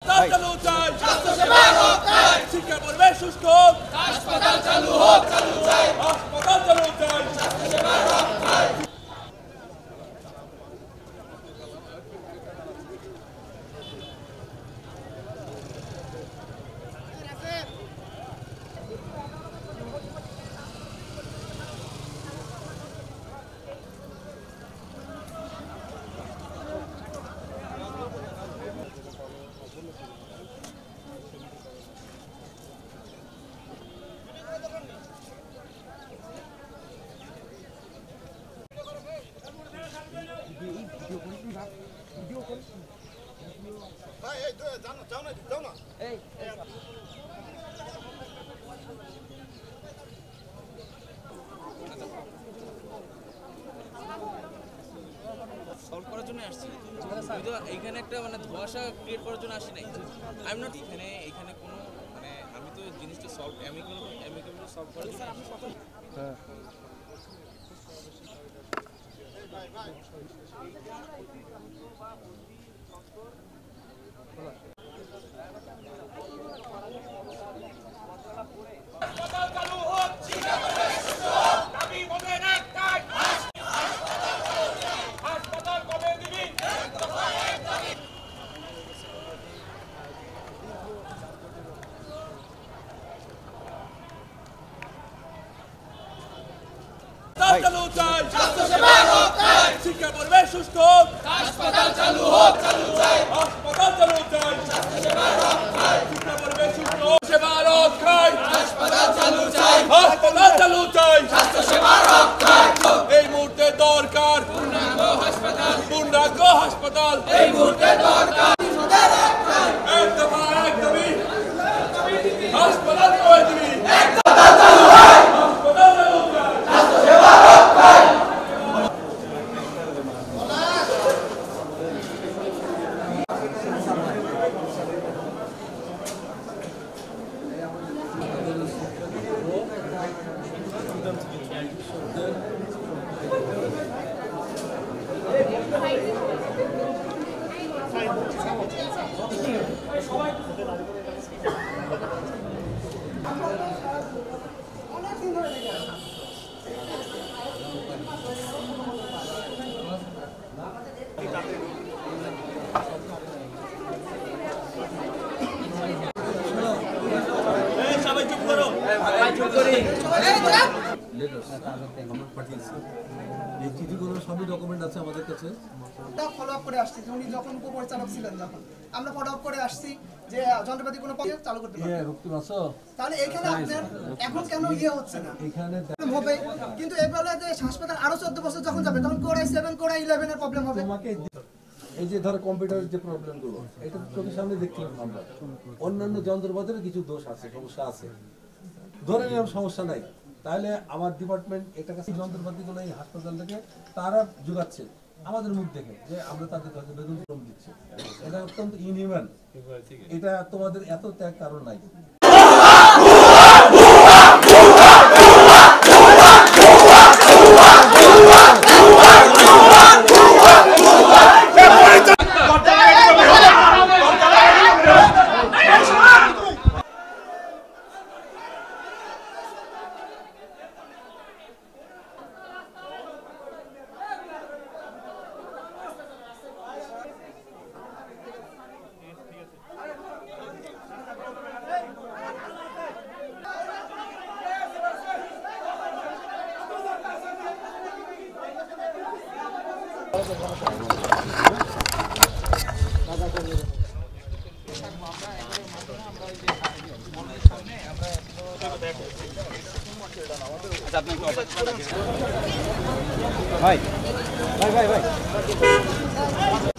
চালু চাই স্বাস্থ্যসেবা হোক চাই শিক্ষা পরিবেশ সুস্থ হাসপাতাল চালু হোক চালু চাই হাসপাতাল চালু চাই স্বাস্থ্যসেবা হোক চাই সলভ করার জন্য আসছি তো এইখানে একটা মানে ধোঁয়াশা ক্রিয়েট করার জন্য আসি নাই আই এম নট এখানে কোনো মানে আমি তো জিনিসটা সলভ অ্যামিকেবলি সলভ করার জন্য আসছি। হ্যাঁ চালু চাই স্বাস্থ্যসেবা হোক চাই শিক্ষা পরিবেশ সুস্থ হাসপাতাল চালু হোক চালু চাই হাসপাতাল চালু চাই স্বাস্থ্যসেবা হোক চাই শিক্ষা পরিবেশ সুস্থ সেবা হোক চাই হাসপাতাল চালু চাই হাসপাতাল চালু চাই স্বাস্থ্যসেবা হোক চাই এই মুহূর্তে দরকার পূর্ণাঙ্গ হাসপাতাল এই মুহূর্তে দরকার একদম একদমই হাসপাতাল করে দিবি হাসপাতাল চালু হয় হাসপাতাল চালু চাই স্বাস্থ্যসেবা হোক চাই সবই ডকুমেন্ট আছে আমাদের কাছে ফলো আপ করে আসছি উনি যখন উপপরিচালক ছিলেন যখন আমরা ফলো আপ করে আসছি যে যন্ত্রপাতি কোনো চালু করতে পারবে তাহলে এখানে আপনার এখন কেন হচ্ছে না এখানে হবে কিন্তু এবারে যে হাসপাতাল আরো 14 বছর যখন যাবে তখন কোর i7 কোর i11 এর প্রবলেম হবে তোমাকে এই যে ধরো কম্পিউটারের যে প্রবলেমগুলো এটা চোখের সামনে দেখতে পাবো আমরা অন্যান্য যন্ত্রপাতির কিছু দোষ আছে সমস্যা আছে ধরে নিলাম সমস্যা নাই তাহলে আমার ডিপার্টমেন্ট এটা কাছে যন্ত্রপাতিগুলো এই হাসপাতাল থেকে তারা যোগাচ্ছে আমাদের মুখ দেখে যে আমরা তাদের কাছে বেতন কম দিচ্ছি এটা অত্যন্ত ইনহিউম্যান এটা তোমাদের এত ত্যাগ কারণ নাই ভাই ভাই ভাই ভাই